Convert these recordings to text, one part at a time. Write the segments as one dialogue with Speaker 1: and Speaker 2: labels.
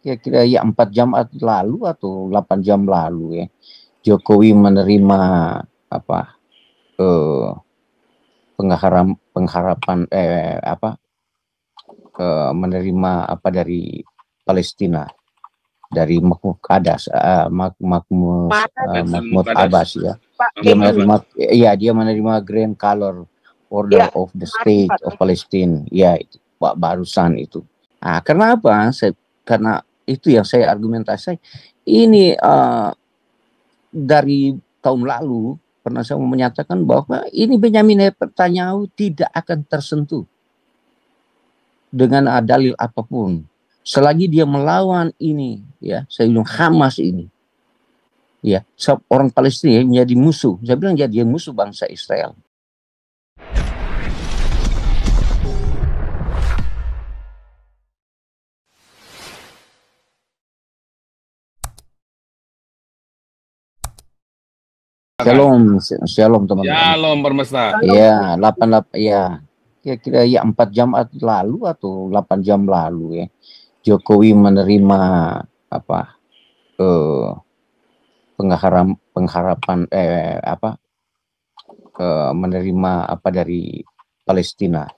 Speaker 1: kira-kira ya 4 jam lalu atau 8 jam lalu ya, Jokowi menerima apa pengharapan menerima apa dari Palestina, dari Mahmud Abbas ya. Dia menerima Grand Color Order of the State of Palestine ya, itu Pak barusan itu. Nah, karena apa? Karena itu yang saya argumentasi. Ini dari tahun lalu pernah saya menyatakan bahwa ini Benyamin Netanyahu tidak akan tersentuh dengan dalil apapun selagi dia melawan ini ya, saya bilang Hamas ini ya, orang Palestina menjadi musuh. Saya bilang jadi musuh bangsa Israel. Shalom teman-teman.
Speaker 2: Shalom Permesta.
Speaker 1: Ya, 88 ya. Kira-kira ya 4 jam lalu atau 8 jam lalu ya, Jokowi menerima pengharapan menerima apa dari Palestina,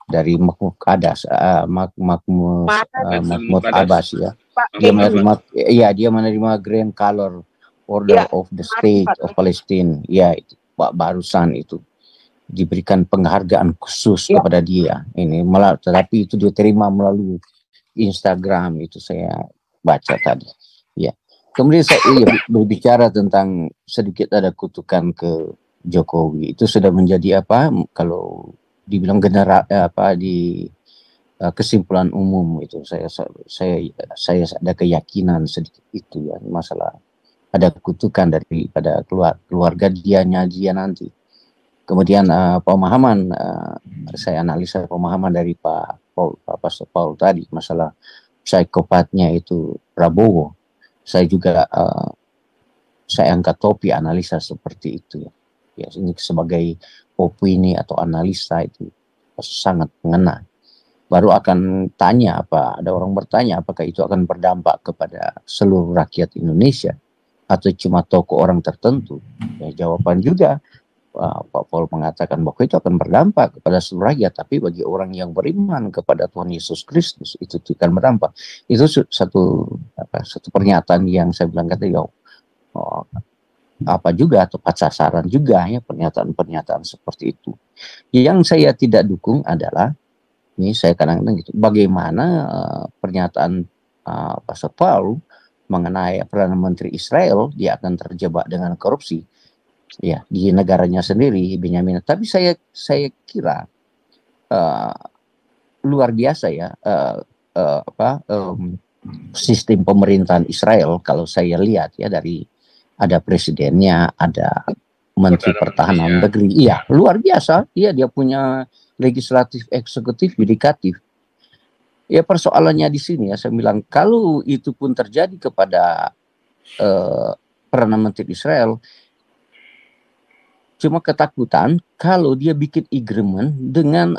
Speaker 1: dari Mahmud Abbas ya. Dia menerima Grand Color Order of the State of Palestine ya, itu Pak barusan itu diberikan penghargaan khusus kepada dia ini, tetapi itu diterima melalui Instagram, itu saya baca tadi ya. Kemudian saya berbicara tentang sedikit ada kutukan ke Jokowi, itu sudah menjadi kalau dibilang di kesimpulan umum itu, saya ada keyakinan sedikit itu ya, masalah ada kutukan daripada keluarga dia nanti. Kemudian pemahaman, saya analisa pemahaman dari Pastor Paul tadi, masalah psikopatnya itu Prabowo. Saya juga saya angkat topi analisa seperti itu ya. Ya, ini sebagai opini atau analisa itu sangat mengena. Baru akan tanya ada orang bertanya apakah itu akan berdampak kepada seluruh rakyat Indonesia atau cuma tokoh orang tertentu. Ya, jawaban juga Pak Paul mengatakan bahwa itu akan berdampak kepada seluruh rakyat, tapi bagi orang yang beriman kepada Tuhan Yesus Kristus itu akan berdampak. Itu satu pernyataan yang saya bilang tadi, juga tepat sasaran juga ya, pernyataan seperti itu. Yang saya tidak dukung adalah, ini saya kadang-kadang gitu, bagaimana pernyataan Pastor Paul mengenai Perdana Menteri Israel, dia akan terjebak dengan korupsi ya di negaranya sendiri, Benyamin. Tapi saya kira luar biasa ya sistem pemerintahan Israel. Kalau saya lihat ya, dari ada presidennya, ada menteri pertahanan negeri, iya luar biasa. Iya, dia punya legislatif, eksekutif, yudikatif. Ya, persoalannya di sini ya, saya bilang kalau itu pun terjadi kepada Perdana Menteri Israel, cuma ketakutan kalau dia bikin agreement dengan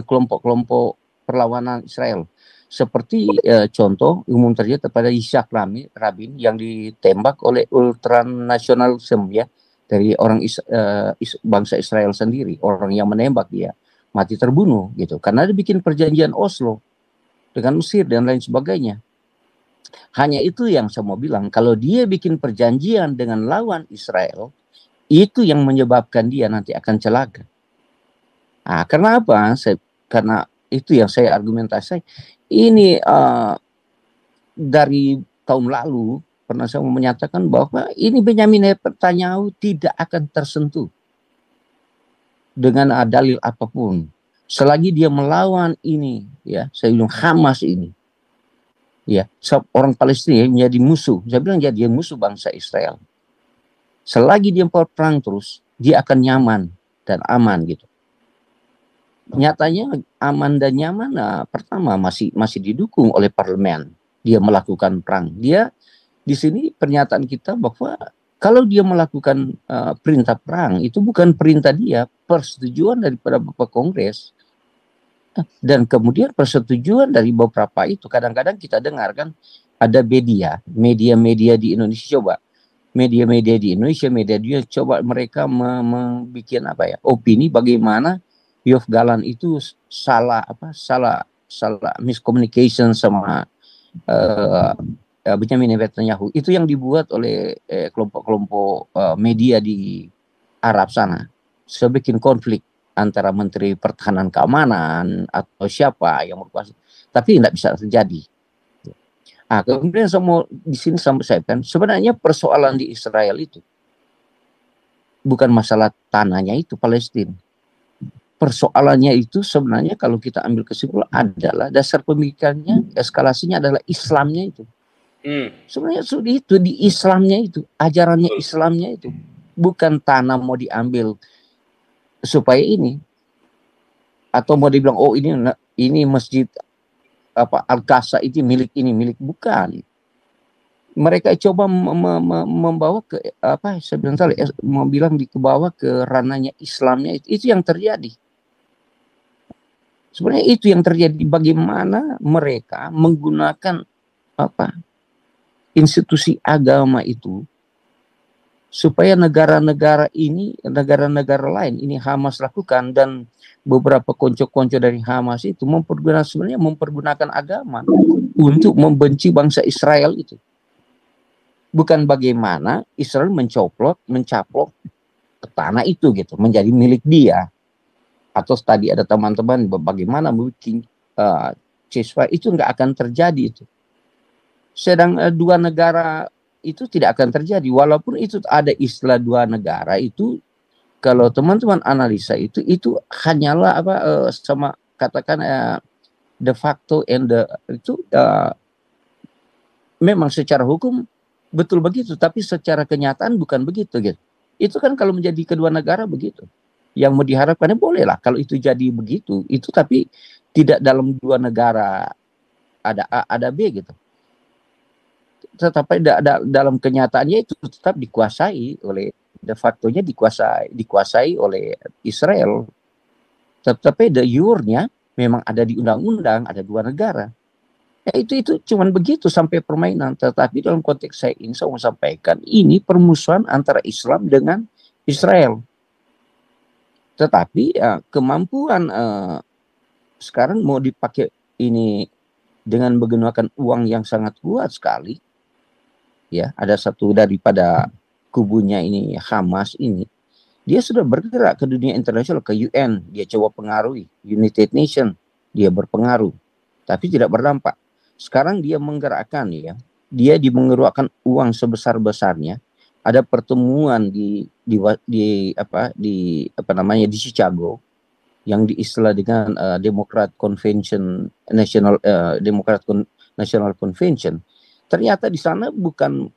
Speaker 1: kelompok-kelompok perlawanan Israel, seperti contoh umum terjadi pada Yitzhak Rabin yang ditembak oleh ultranasionalisme ya, dari orang bangsa Israel sendiri, orang yang menembak dia mati terbunuh gitu, karena dia bikin perjanjian Oslo dengan Mesir dan lain sebagainya. Hanya itu yang saya mau bilang, kalau dia bikin perjanjian dengan lawan Israel, itu yang menyebabkan dia nanti akan celaka. Nah, karena apa? Karena itu yang saya argumentasi. Ini dari tahun lalu pernah saya menyatakan bahwa ini Benyamin Netanyahu tidak akan tersentuh dengan dalil apapun selagi dia melawan ini ya, saya bilang Hamas ini. Ya, orang Palestina menjadi musuh. Saya bilang jadi musuh bangsa Israel. Selagi dia perang terus, dia akan nyaman dan aman gitu. Nyatanya aman dan nyaman, pertama masih didukung oleh parlemen. Dia melakukan perang. Dia di sini pernyataan kita bahwa kalau dia melakukan perintah perang, itu bukan perintah dia, persetujuan daripada Bapak Kongres. Dan kemudian persetujuan dari beberapa itu, kadang-kadang kita dengar kan ada media-media di Indonesia, coba media-media di Indonesia, media dia coba mereka membuat apa ya, opini bagaimana Yoav Galan itu salah miscommunication sama Benjamin Netanyahu. Itu yang dibuat oleh kelompok-kelompok media di Arab sana, sebikin konflik antara Menteri Pertahanan Keamanan atau siapa yang berkuasa, tapi tidak bisa terjadi. Kemudian saya mau di sini sampaikan, sebenarnya persoalan di Israel itu bukan masalah tanahnya itu Palestina. Persoalannya itu sebenarnya kalau kita ambil kesimpulan adalah dasar pemikirannya, eskalasinya adalah Islamnya itu. Sebenarnya itu di Islamnya itu, ajarannya Islamnya itu, bukan tanah mau diambil supaya ini, atau mau dibilang oh ini masjid Al-Aqsa itu milik bukan. Mereka coba membawa ke mau bilang dibawa ke ranahnya Islamnya, itu yang terjadi. Sebenarnya itu yang terjadi, bagaimana mereka menggunakan institusi agama itu supaya negara-negara lain ini Hamas lakukan, dan beberapa konco-konco dari Hamas itu mempergunakan agama untuk membenci bangsa Israel itu. Bukan bagaimana Israel mencaplok tanah itu gitu menjadi milik dia. Atau tadi ada teman-teman bagaimana mungkin ceasefire itu nggak akan terjadi itu. Sedang dua negara itu tidak akan terjadi, walaupun itu ada istilah dua negara itu, kalau teman-teman analisa itu hanyalah sama katakan de facto itu memang secara hukum betul begitu, tapi secara kenyataan bukan begitu gitu. Itu kan kalau menjadi kedua negara begitu. Yang mau diharapkannya bolehlah kalau itu jadi begitu, itu tapi tidak dalam dua negara ada A ada B gitu. Tetapi dalam kenyataannya itu tetap dikuasai oleh, de facto-nya dikuasai oleh Israel. Tetapi de jure-nya memang ada di undang-undang, ada dua negara. Ya itu cuman begitu sampai permainan. Tetapi dalam konteks saya mau sampaikan, ini permusuhan antara Islam dengan Israel. Tetapi kemampuan sekarang mau dipakai ini dengan menggunakan uang yang sangat kuat sekali. Ya, ada satu daripada kubunya ini Hamas ini, dia sudah bergerak ke dunia internasional, ke UN, dia coba pengaruhi United Nations, dia berpengaruh, tapi tidak berdampak. Sekarang dia menggerakkan dia mengeluarkan uang sebesar-besarnya. Ada pertemuan di Chicago yang diistilah dengan Democrat Convention National Convention. Ternyata di sana bukan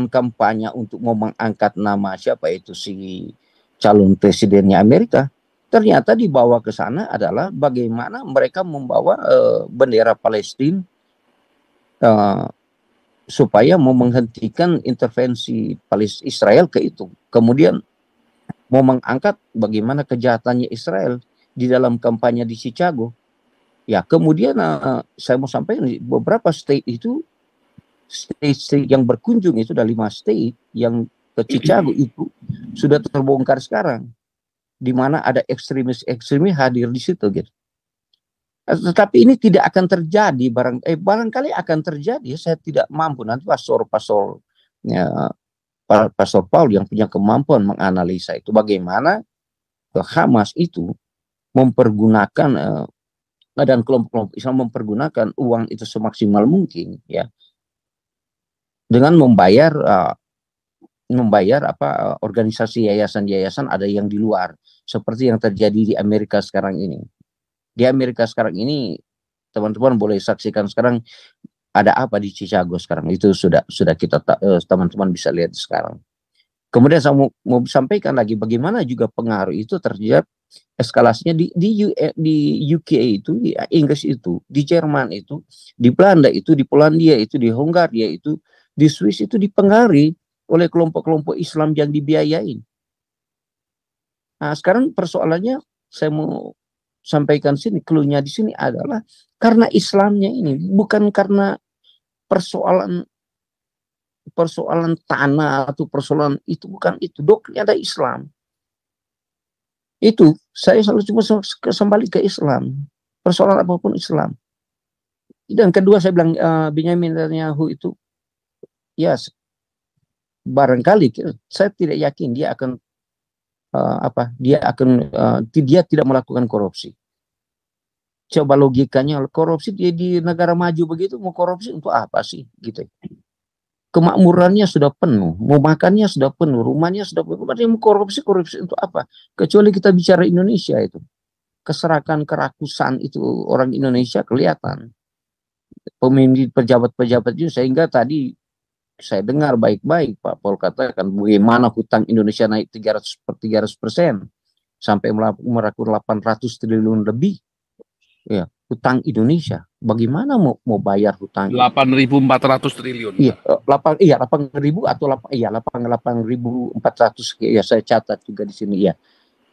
Speaker 1: kampanye untuk mau mengangkat nama siapa itu si calon presidennya Amerika. Ternyata dibawa ke sana adalah bagaimana mereka membawa bendera Palestina supaya mau menghentikan intervensi Israel ke itu. Kemudian mau mengangkat bagaimana kejahatannya Israel di dalam kampanye di Chicago. Ya, kemudian saya mau sampaikan beberapa state yang berkunjung itu ada 5 state yang ke Chicago itu sudah terbongkar sekarang, di mana ada ekstremis hadir di situ gitu. Tetapi ini tidak akan terjadi barangkali akan terjadi, saya tidak mampu, nanti pastor Paul yang punya kemampuan menganalisa itu bagaimana Hamas itu mempergunakan dan kelompok-kelompok Islam mempergunakan uang itu semaksimal mungkin ya, dengan membayar organisasi yayasan-yayasan ada yang di luar, seperti yang terjadi di Amerika sekarang ini. Di Amerika sekarang ini teman-teman boleh saksikan sekarang ada apa di Chicago sekarang, itu sudah kita teman-teman bisa lihat sekarang. Kemudian saya mau sampaikan lagi bagaimana juga pengaruh itu terjadi eskalasinya di UK itu, di Inggris itu, di Jerman itu, di Belanda itu, di Polandia itu, di Hungaria itu, di Swiss itu dipengaruhi oleh kelompok-kelompok Islam yang dibiayain. Nah, sekarang persoalannya saya mau sampaikan sini, clue-nya di sini adalah karena Islamnya ini, bukan karena persoalan tanah atau persoalan itu, bukan itu. Doktrinnya ada Islam. Itu saya selalu cuma kembali ke Islam. Persoalan apapun Islam. Dan kedua saya bilang Benyamin Netanyahu itu ya barangkali saya tidak yakin dia akan dia tidak melakukan korupsi. Coba logikanya, korupsi dia di negara maju begitu, mau korupsi untuk apa sih gitu. Kemakmurannya sudah penuh, mau makannya sudah penuh, rumahnya sudah penuh, berarti mau korupsi untuk apa? Kecuali kita bicara Indonesia itu, keserakan, kerakusan itu orang Indonesia kelihatan. Pemimpin, pejabat-pejabat itu, sehingga tadi saya dengar baik-baik Pak Paul katakan bagaimana hutang Indonesia naik 300% sampai merakur 800 triliun lebih. Ya, hutang Indonesia. Bagaimana mau bayar hutang?
Speaker 2: 8.400 triliun.
Speaker 1: Iya, 8.000 atau 8.400. Ya, saya catat juga di sini ya.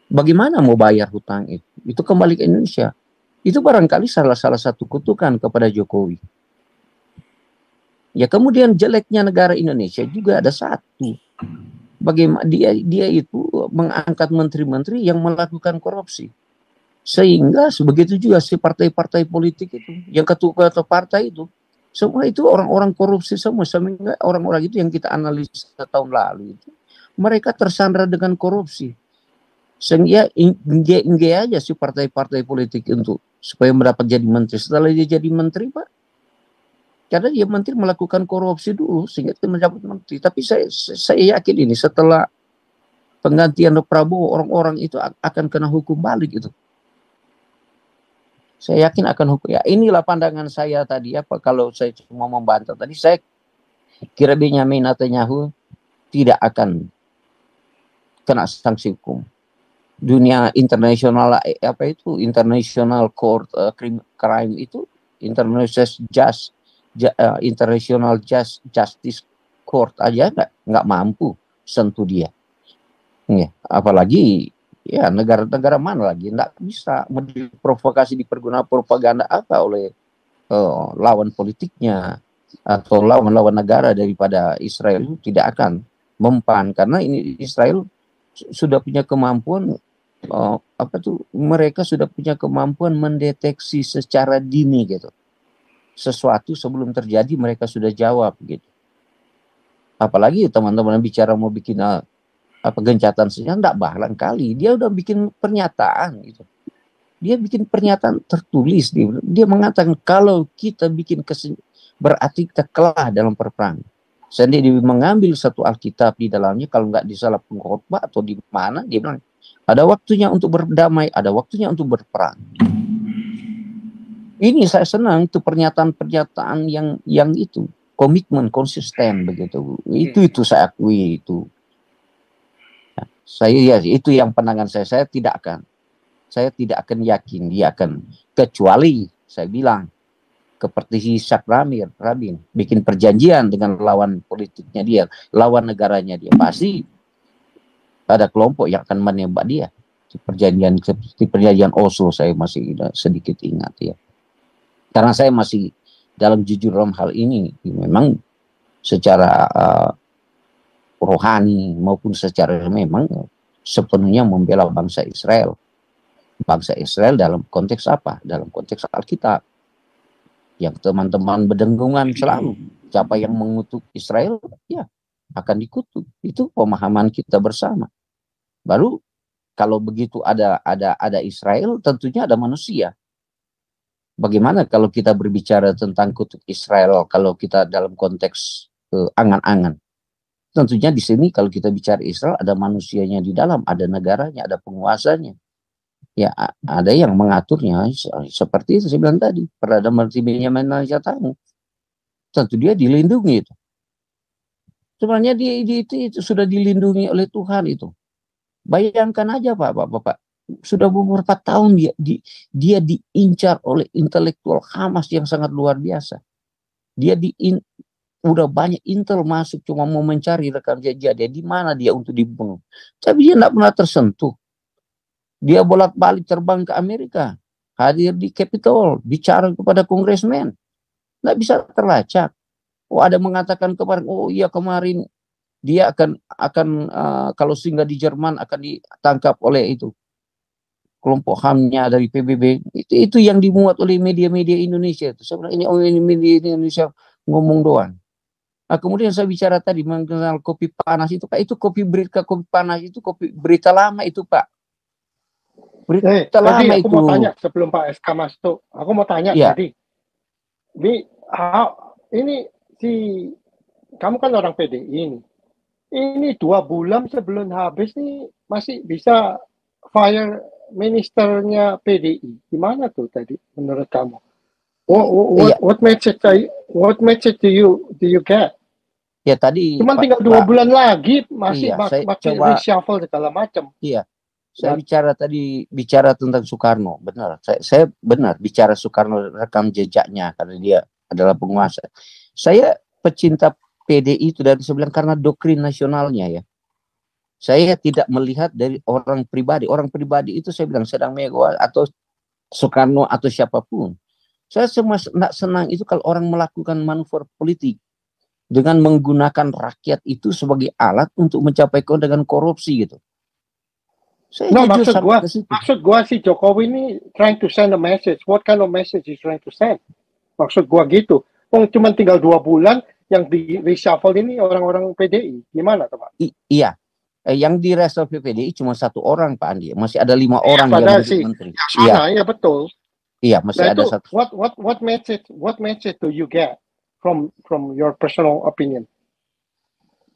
Speaker 1: Bagaimana mau bayar hutang itu? Itu kembali ke Indonesia. Itu barangkali salah satu kutukan kepada Jokowi. Ya, kemudian jeleknya negara Indonesia juga ada satu. Bagaimana dia itu mengangkat menteri-menteri yang melakukan korupsi. Sehingga begitu juga si partai-partai politik itu, yang ketua-ketua partai itu, semua itu orang-orang korupsi semua. Sehingga orang-orang itu yang kita analisa tahun lalu itu, mereka tersandra dengan korupsi. Sehingga ingge aja si partai-partai politik untuk supaya mendapat jadi menteri. Setelah dia jadi menteri, Pak, karena dia menteri melakukan korupsi dulu sehingga dia menjabat menteri. Tapi saya yakin ini setelah penggantian Prabowo, orang-orang itu akan kena hukum balik itu. Saya yakin akan hukum. Ya, inilah pandangan saya tadi. Kalau saya cuma membantah tadi, saya kira Benyamin Netanyahu tidak akan kena sanksi hukum. Dunia internasional International Court Crime itu, International Justice Court aja nggak mampu sentuh dia. Ya, apalagi ya negara-negara mana lagi nggak bisa diprovokasi, dipergunakan propaganda apa oleh lawan politiknya atau lawan negara daripada Israel tidak akan mempan, karena ini Israel sudah punya kemampuan mereka sudah punya kemampuan mendeteksi secara dini gitu. Sesuatu sebelum terjadi mereka sudah jawab gitu. Apalagi teman-teman bicara mau bikin gencatan senjata, enggak barangkali dia udah bikin pernyataan gitu. Dia bikin pernyataan tertulis, dia mengatakan kalau kita bikin berarti kita kalah dalam perang. Sendiri dia mengambil satu Alkitab di dalamnya, kalau nggak di salah pengkhotbah atau di mana, dia bilang ada waktunya untuk berdamai, ada waktunya untuk berperang. Ini saya senang itu pernyataan-pernyataan yang itu komitmen konsisten begitu. Itu saya akui itu. Saya itu yang pandangan saya tidak akan yakin dia akan, kecuali saya bilang seperti Ishak Rabin bikin perjanjian dengan lawan politiknya dia, lawan negaranya dia, pasti ada kelompok yang akan menembak dia. Seperti perjanjian Oslo saya masih sedikit ingat ya. Karena saya masih dalam jujur dalam hal ini, memang secara rohani maupun secara memang sepenuhnya membela bangsa Israel. Bangsa Israel dalam konteks apa? Dalam konteks Alkitab. Yang teman-teman berdengungan selalu. Siapa yang mengutuk Israel, ya akan dikutuk. Itu pemahaman kita bersama. Baru kalau begitu ada Israel, tentunya ada manusia. Bagaimana kalau kita berbicara tentang kutuk Israel, kalau kita dalam konteks angan-angan? Tentunya di sini kalau kita bicara Israel ada manusianya di dalam, ada negaranya, ada penguasanya. Ya ada yang mengaturnya seperti itu saya bilang tadi. Perdana Menteri Benyamin Netanyahu. Tentu dia dilindungi itu. Sebenarnya dia itu sudah dilindungi oleh Tuhan itu. Bayangkan aja Bapak. Sudah beberapa tahun dia diincar oleh intelektual Hamas yang sangat luar biasa. Dia udah banyak intel masuk cuma mau mencari rekam jejak dia, di mana dia untuk dibunuh. Tapi dia tidak pernah tersentuh. Dia bolak-balik terbang ke Amerika. hadir di Capitol, bicara kepada kongresmen, nggak bisa terlacak. Oh, ada mengatakan kemarin, oh iya kemarin dia akan kalau singgah di Jerman akan ditangkap oleh itu kelompok HAM-nya dari PBB. Itu yang dimuat oleh media-media Indonesia itu. Sebenarnya ini media Indonesia ngomong doang. Nah, kemudian saya bicara tadi mengenal kopi panas itu, Pak. Itu kopi panas itu kopi berita lama itu, Pak. Berita lama
Speaker 3: tadi aku
Speaker 1: itu.
Speaker 3: mau tanya sebelum Pak SK masuk. Aku mau tanya tadi. Ini kamu kan orang PDI ini. Ini 2 bulan sebelum habis nih masih bisa fire ministernya PDI. Gimana tuh tadi menurut kamu? What message do you get?
Speaker 1: Ya tadi
Speaker 3: cuman tinggal 2 bulan lagi masih reshuffle segala macam.
Speaker 1: Iya. Saya bicara tentang Soekarno, benar. Saya benar bicara Soekarno, rekam jejaknya karena dia adalah penguasa. Saya pecinta PDI itu dari sebelah karena doktrin nasionalnya ya. Saya tidak melihat dari orang pribadi. Orang pribadi itu saya bilang sedang Megawati atau Soekarno atau siapapun. Saya semua senang itu kalau orang melakukan manuver politik dengan menggunakan rakyat itu sebagai alat untuk mencapai keuntungan korupsi gitu.
Speaker 3: Maksud gua si Jokowi ini trying to send a message. What kind of message is trying to send? Maksud gua gitu. Cuma tinggal 2 bulan yang di reshuffle ini orang-orang PDI. Gimana tuh, Pak?
Speaker 1: Iya. Yang di reshuffle PDI cuma 1 orang, Pak Andi. Masih ada 5 orang yang menjadi menteri.
Speaker 3: Iya, betul.
Speaker 1: Iya, masih ada 1.
Speaker 3: What message do you get from your personal opinion?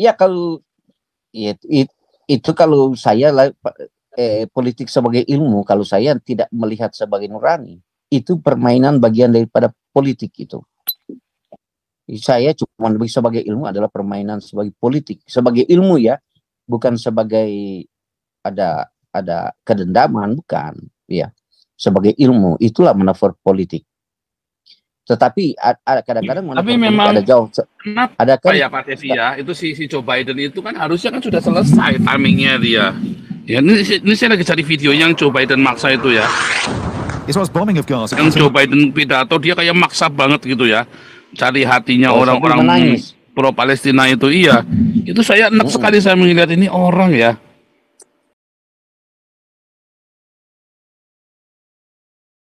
Speaker 1: Ya kalau itu kalau saya politik sebagai ilmu, kalau saya tidak melihat sebagai nurani, itu permainan bagian daripada politik itu. Saya cuma sebagai ilmu adalah permainan sebagai politik, sebagai ilmu ya, bukan sebagai ada kedendaman, bukan ya. Sebagai ilmu itulah manuver politik. Tetapi kadang-kadang
Speaker 2: tapi memang
Speaker 1: ada jauh.
Speaker 2: Ada kan ya Pak Tevi ya, itu si Joe Biden itu kan harusnya kan sudah selesai timingnya dia. Ya ini saya lagi cari video yang Joe Biden maksa itu ya. Yang Joe Biden pidato dia kayak maksa banget gitu ya. Cari hatinya orang-orang pro Palestina itu iya. Itu saya enak sekali saya melihat ini orang ya.